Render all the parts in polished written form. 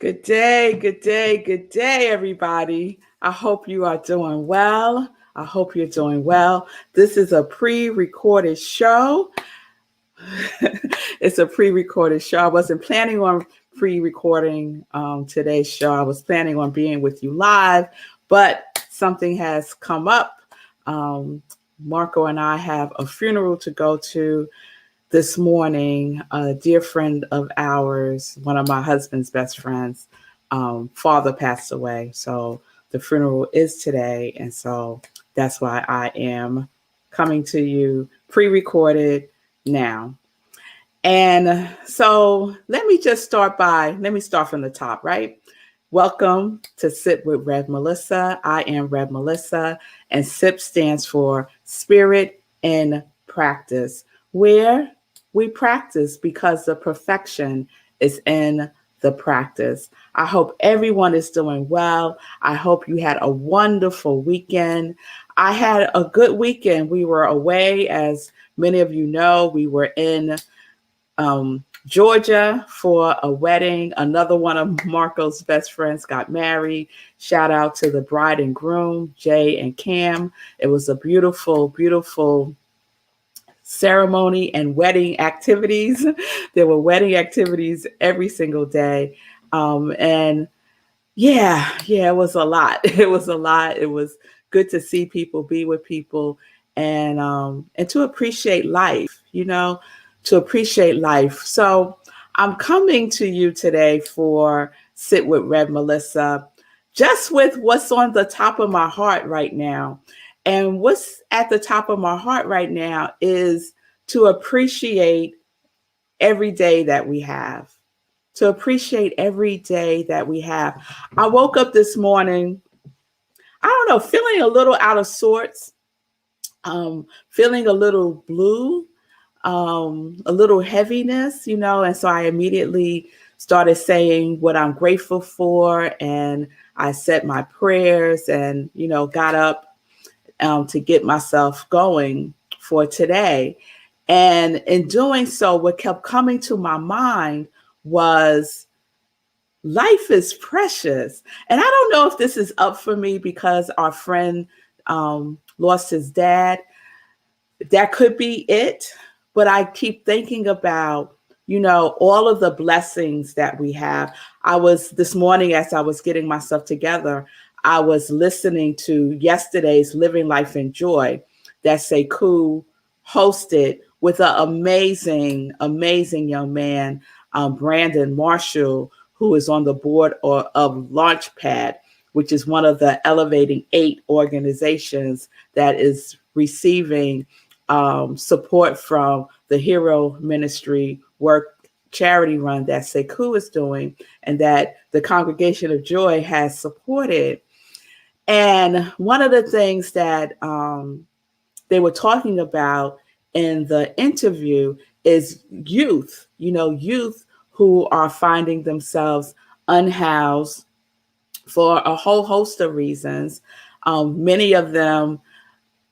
Good day, good day, good day, everybody. I hope you are doing well. I hope you're doing well. This is a pre recorded show. It's a pre recorded show. I wasn't planning on pre recording today's show. I was planning on being with you live, but something has come up. Um, Marco and I have a funeral to go to this morning. A dear friend of ours, one of my husband's best friends, father passed away. So the funeral is today. And so that's why I am coming to you pre-recorded now. And so let me start from the top, right? Welcome to Sit with Rev Melissa. I am Rev Melissa, and SIP stands for Spirit in Practice, where we practice because the perfection is in the practice. I hope everyone is doing well. I hope you had a wonderful weekend. I had a good weekend. We were away, as many of you know. We were in Georgia for a wedding. Another one of Marco's best friends got married. Shout out to the bride and groom, Jay and Cam. It was a beautiful, beautiful ceremony and wedding activities. There were wedding activities every single day. And yeah, it was a lot. It was a lot. It was good to see people, be with people, and to appreciate life, to appreciate life. So I'm coming to you today for Sit with Rev Melissa, just with what's on the top of my heart right now. And what's at the top of my heart right now is to appreciate every day that we have. To appreciate every day that we have. I woke up this morning, I don't know, feeling a little out of sorts, feeling a little blue, a little heaviness, and so I immediately started saying what I'm grateful for, and I said my prayers and, got up to get myself going for today. And in doing so, what kept coming to my mind was life is precious. And I don't know if this is up for me because our friend lost his dad. That could be it. But I keep thinking about, all of the blessings that we have. This morning, as I was getting myself together, I was listening to yesterday's Living Life in Joy that Sekou hosted with an amazing, amazing young man, Brandon Marshall, who is on the board of Launchpad, which is one of the Elevating 8 organizations that is receiving support from the Hero Ministry work charity run that Sekou is doing and that the Congregation of Joy has supported. And one of the things that they were talking about in the interview is youth, youth who are finding themselves unhoused for a whole host of reasons. Many of them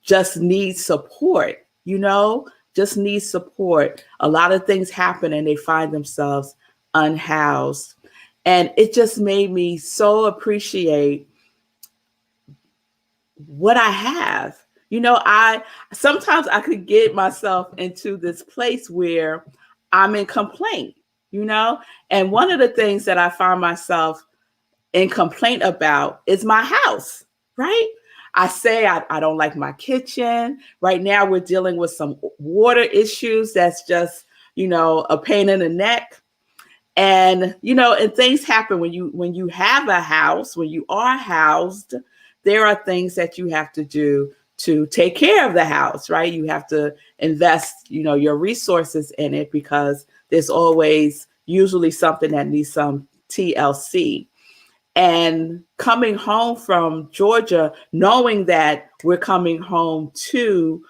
just need support, just need support. A lot of things happen and they find themselves unhoused. And it just made me so appreciate what I have. I sometimes I could get myself into this place where I'm in complaint, and one of the things that I find myself in complaint about is my house, right? I say I don't like my kitchen. Right now we're dealing with some water issues that's just, a pain in the neck. And, and things happen when you have a house, when you are housed, there are things that you have to do to take care of the house, right? You have to invest, your resources in it because there's always usually something that needs some TLC. And coming home from Georgia, knowing that we're coming home to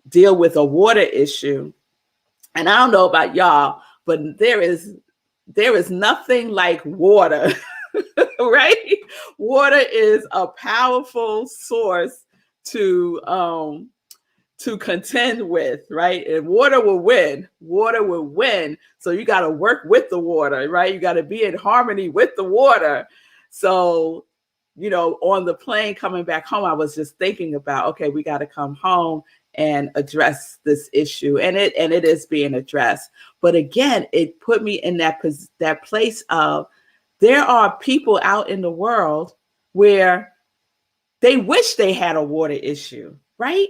deal with a water issue. And I don't know about y'all, but there is nothing like water, right? Water is a powerful source to to contend with, right? And water will win. Water will win. So you got to work with the water, right? You got to be in harmony with the water. So, on the plane coming back home, I was just thinking about, okay, we got to come home and address this issue. And it is being addressed. But again, it put me in that place of, there are people out in the world where they wish they had a water issue, right?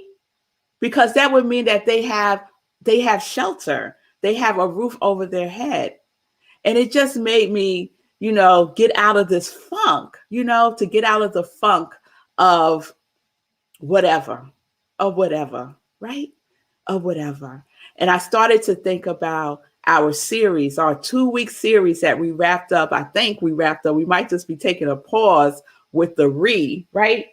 Because that would mean that they have shelter, they have a roof over their head. And it just made me, get out of this funk, to get out of the funk of whatever, right? Of whatever. And I started to think about our series, our 2-week series that we wrapped up. I think we wrapped up. We might just be taking a pause with the right?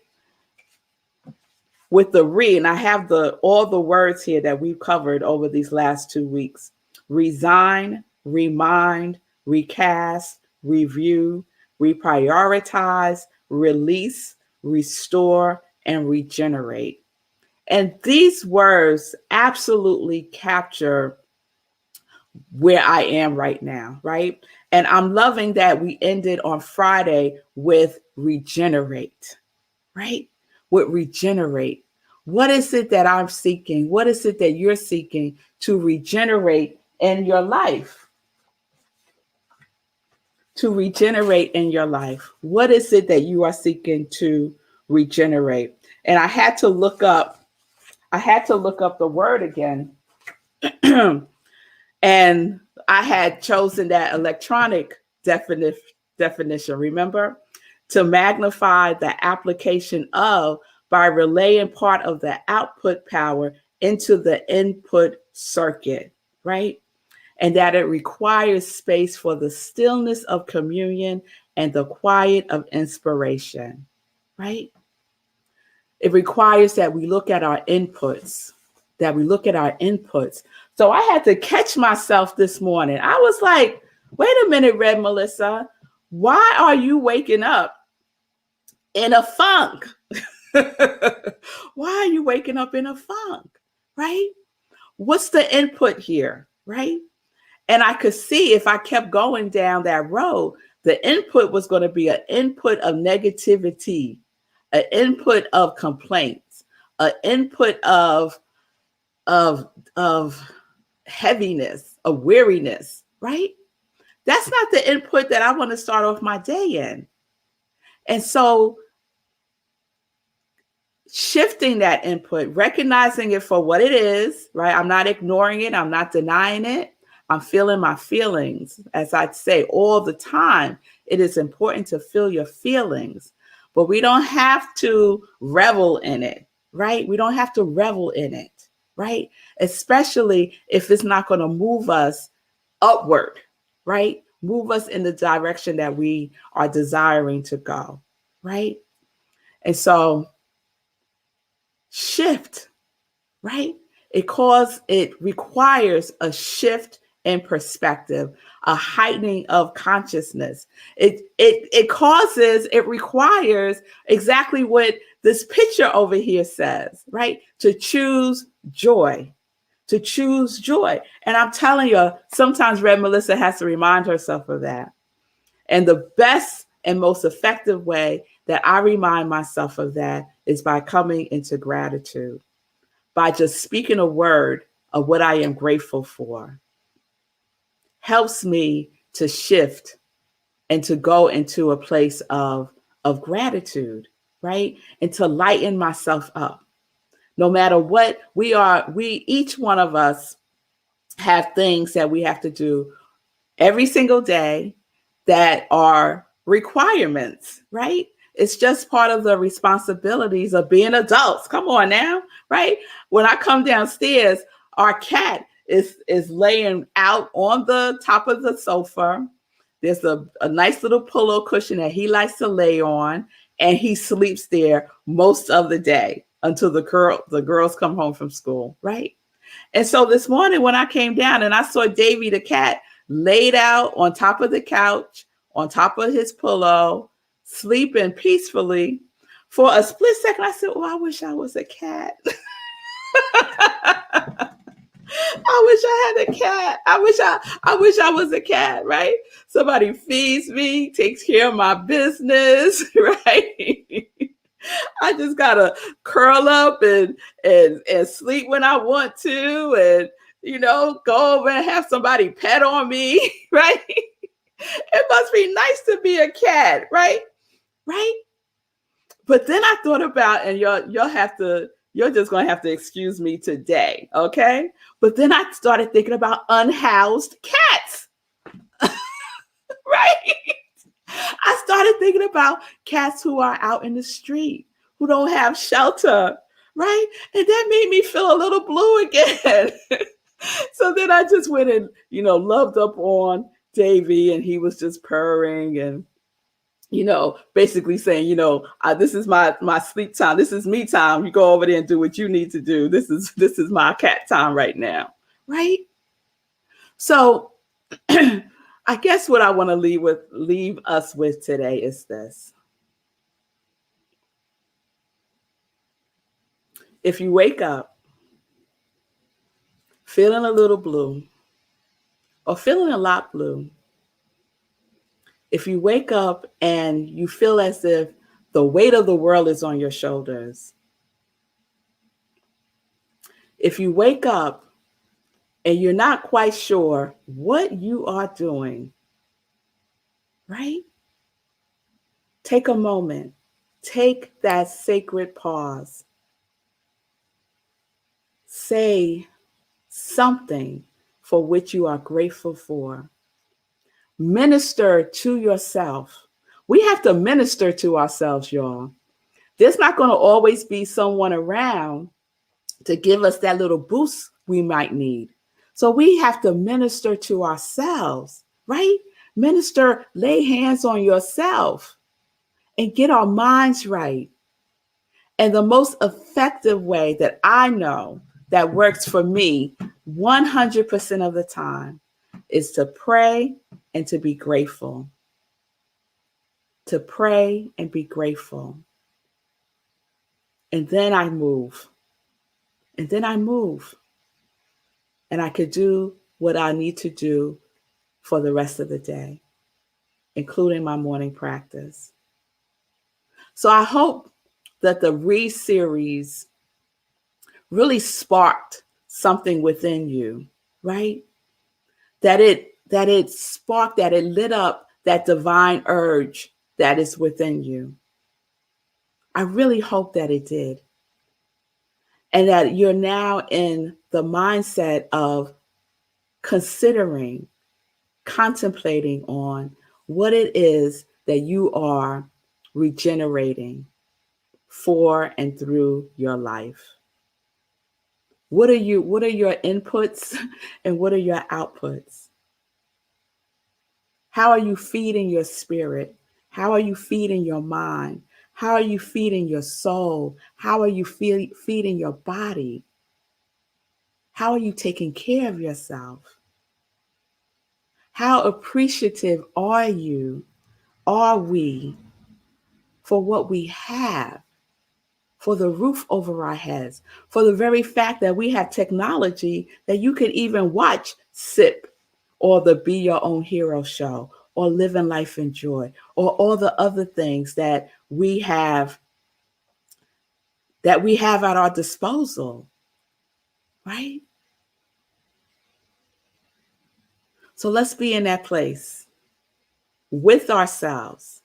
With the and I have all the words here that we've covered over these last 2 weeks. Resign, remind, recast, review, reprioritize, release, restore, and regenerate. And these words absolutely capture where I am right now, right? And I'm loving that we ended on Friday with regenerate, right? With regenerate. What is it that I'm seeking? What is it that you're seeking to regenerate in your life? To regenerate in your life. What is it that you are seeking to regenerate? And I had to look up the word again. And I had chosen that electronic definition, remember? To magnify the application of by relaying part of the output power into the input circuit, right? And that it requires space for the stillness of communion and the quiet of inspiration, right? It requires that we look at our inputs, So I had to catch myself this morning. I was like, wait a minute, Red Melissa, why are you waking up in a funk? Why are you waking up in a funk, right? What's the input here, right? And I could see if I kept going down that road, the input was going to be an input of negativity, an input of complaints, an input of heaviness, of weariness, right? That's not the input that I want to start off my day in. And so shifting that input, recognizing it for what it is, right? I'm not ignoring it. I'm not denying it. I'm feeling my feelings. As I say all the time, it is important to feel your feelings, but we don't have to revel in it, right? We don't have to revel in it, right? Especially if it's not going to move us upward, right? Move us in the direction that we are desiring to go, right? And so shift, right? It requires a shift in perspective, a heightening of consciousness. It requires exactly what this picture over here says, right? To choose joy. And I'm telling you, sometimes Red Melissa has to remind herself of that. And the best and most effective way that I remind myself of that is by coming into gratitude, by just speaking a word of what I am grateful for. Helps me to shift and to go into a place of gratitude, right? And to lighten myself up. No matter what each one of us have things that we have to do every single day that are requirements, right? It's just part of the responsibilities of being adults. Come on now, right? When I come downstairs, our cat is laying out on the top of the sofa. There's a nice little pillow cushion that he likes to lay on, and he sleeps there most of the day until the girls come home from school, right? And so this morning when I came down and I saw Davy the cat laid out on top of the couch, on top of his pillow, sleeping peacefully, for a split second, I said, oh, I wish I was a cat. I wish I had a cat. I wish I was a cat, right? Somebody feeds me, takes care of my business, right? I just gotta curl up and sleep when I want to, and go over and have somebody pet on me, right? It must be nice to be a cat, right? Right? But then I thought about, and you're just gonna have to excuse me today, okay? But then I started thinking about unhoused cats, right? I started thinking about cats who are out in the street, who don't have shelter, right? And that made me feel a little blue again. So then I just went and, loved up on Davy, and he was just purring and, basically saying, this is my sleep time. This is me time. You go over there and do what you need to do. This is my cat time right now, right? So I guess what I want to leave us with today is this. If you wake up feeling a little blue or feeling a lot blue, if you wake up and you feel as if the weight of the world is on your shoulders, if you wake up and you're not quite sure what you are doing, right? Take a moment. Take that sacred pause. Say something for which you are grateful for. Minister to yourself. We have to minister to ourselves, y'all. There's not going to always be someone around to give us that little boost we might need. So we have to minister to ourselves, right? Minister, lay hands on yourself and get our minds right. And the most effective way that I know that works for me 100% of the time is to pray and to be grateful. To pray and be grateful. And then I move. And then I move. And I could do what I need to do for the rest of the day, including my morning practice. So I hope that the Re series really sparked something within you, right? That it sparked, that it lit up that divine urge that is within you. I really hope that it did. And that you're now in the mindset of considering, contemplating on what it is that you are regenerating for and through your life. What are your inputs and what are your outputs? How are you feeding your spirit? How are you feeding your mind? How are you feeding your soul? How are you feeding your body? How are you taking care of yourself? How appreciative are we, for what we have, for the roof over our heads, for the very fact that we have technology that you can even watch SIP or the Be Your Own Hero show or Living Life in Joy or all the other things that we have at our disposal, right? So let's be in that place with ourselves,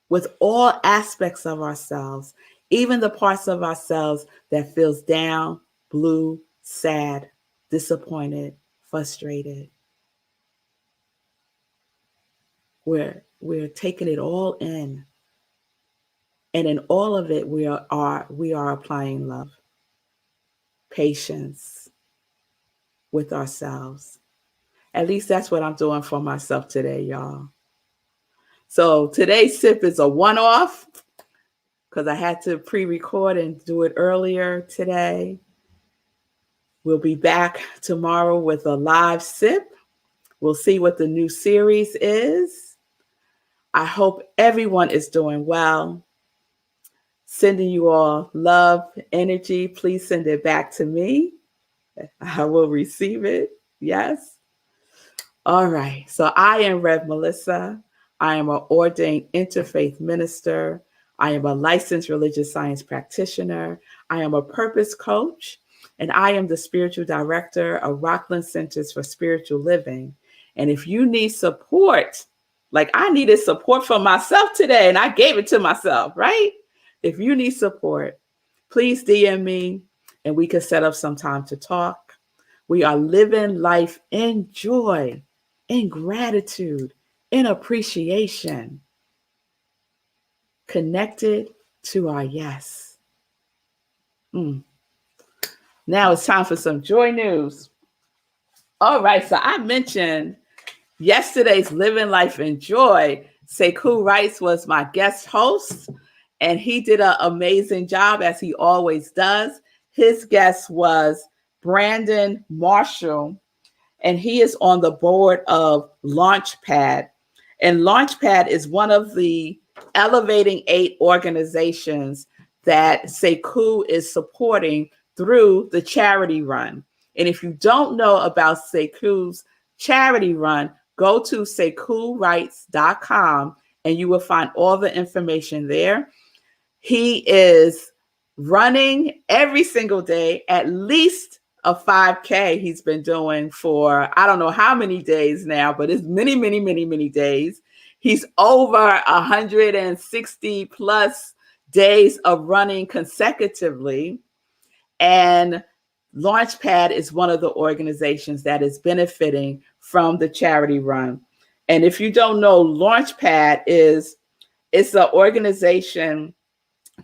with all aspects of ourselves, even the parts of ourselves that feels down, blue, sad, disappointed, frustrated. We're taking it all in. And in all of it, we are applying love, patience with ourselves. At least that's what I'm doing for myself today, y'all. So today's sip is a one-off because I had to pre-record and do it earlier today. We'll be back tomorrow with a live sip. We'll see what the new series is. I hope everyone is doing well. Sending you all love, energy. Please send it back to me. I will receive it. Yes. All right. So I am Rev Melissa. I am an ordained interfaith minister. I am a licensed religious science practitioner. I am a purpose coach, and I am the spiritual director of Rockland Centers for Spiritual Living. And if you need support, like I needed support for myself today, and I gave it to myself, right? If you need support, please DM me and we can set up some time to talk. We are living life in joy, in gratitude, in appreciation, connected to our yes. Now it's time for some joy news. All right, so I mentioned yesterday's Living Life in Joy. Sekou Rice was my guest host, and he did an amazing job, as he always does. His guest was Brandon Marshall, and he is on the board of Launchpad. And Launchpad is one of the Elevating 8 organizations that Sekou is supporting through the charity run. And if you don't know about Sekou's charity run, go to SekouWrites.com and you will find all the information there. He is running every single day, at least a 5K he's been doing for, I don't know how many days now, but it's many, many, many, many days. He's over 160 plus days of running consecutively. And Launchpad is one of the organizations that is benefiting from the charity run. And if you don't know, Launchpad it's an organization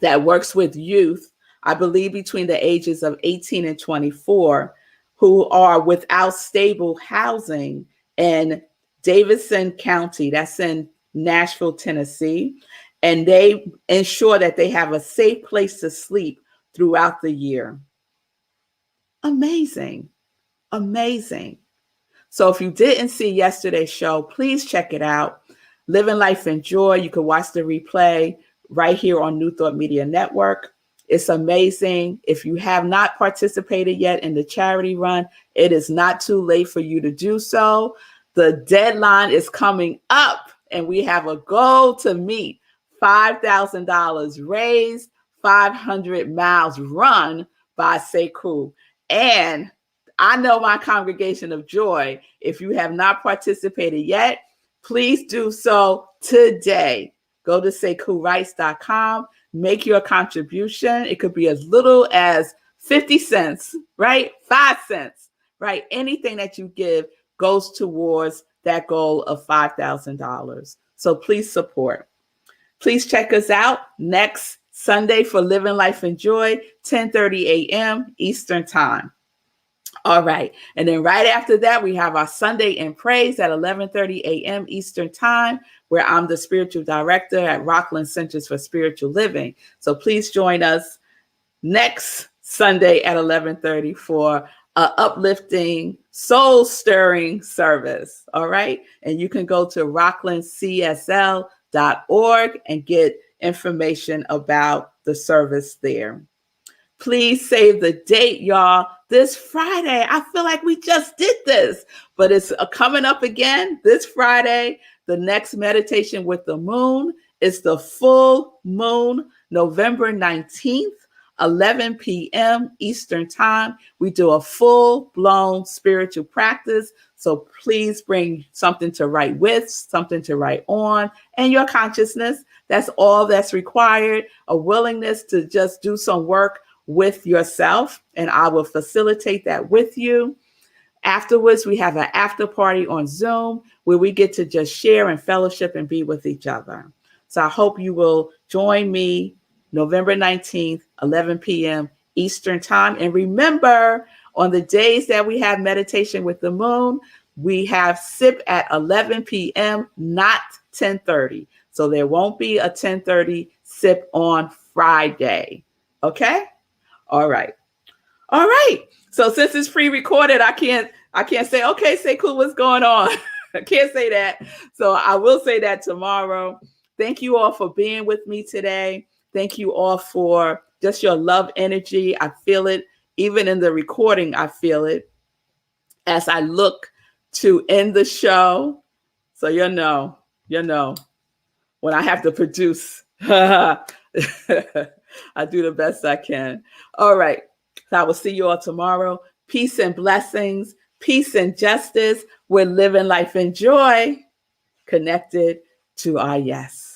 that works with youth, I believe between the ages of 18 and 24, who are without stable housing in Davidson County, that's in Nashville, Tennessee. And they ensure that they have a safe place to sleep throughout the year. Amazing. Amazing. So if you didn't see yesterday's show, please check it out. Living Life in Joy. You can watch the replay right here on New Thought Media Network. It's amazing. If you have not participated yet in the charity run, it is not too late for you to do so. The deadline is coming up, and we have a goal to meet. $5,000 raised, 500 miles run by Sekou. And I know my congregation of joy, if you have not participated yet, please do so today. Go to SekouWrites.com, make your contribution. It could be as little as 50 cents, right? 5 cents, right? Anything that you give goes towards that goal of $5,000. So please support. Please check us out next Sunday for Living Life in Joy, 10:30 a.m. Eastern Time. All right. And then right after that, we have our Sunday in Praise at 11:30 a.m. Eastern Time, where I'm the spiritual director at Rockland Centers for Spiritual Living. So please join us next Sunday at 11:30 for an uplifting, soul-stirring service. All right. And you can go to rocklandcsl.org and get information about the service there. Please save the date, y'all. This Friday, I feel like we just did this, but it's coming up again this Friday. The next meditation with the moon is the full moon, November 19th, 11 p.m. Eastern Time. We do a full-blown spiritual practice. So please bring something to write with, something to write on, and your consciousness. That's all that's required, a willingness to just do some work with yourself, and I will facilitate that with you. Afterwards, we have an after party on Zoom where we get to just share and fellowship and be with each other. So I hope you will join me November 19th, 11 p.m. Eastern Time. And remember, on the days that we have meditation with the moon, we have SIP at 11 p.m., not 10:30. So there won't be a 10:30 SIP on Friday. Okay? All right. All right. So since it's pre-recorded, I can't say, okay, Sekou, what's going on? I can't say that. So I will say that tomorrow. Thank you all for being with me today. Thank you all for just your love energy. I feel it. Even in the recording, I feel it as I look to end the show. So you know, when I have to produce, I do the best I can. All right. So I will see you all tomorrow. Peace and blessings, peace and justice. We're living life in joy, connected to our yes.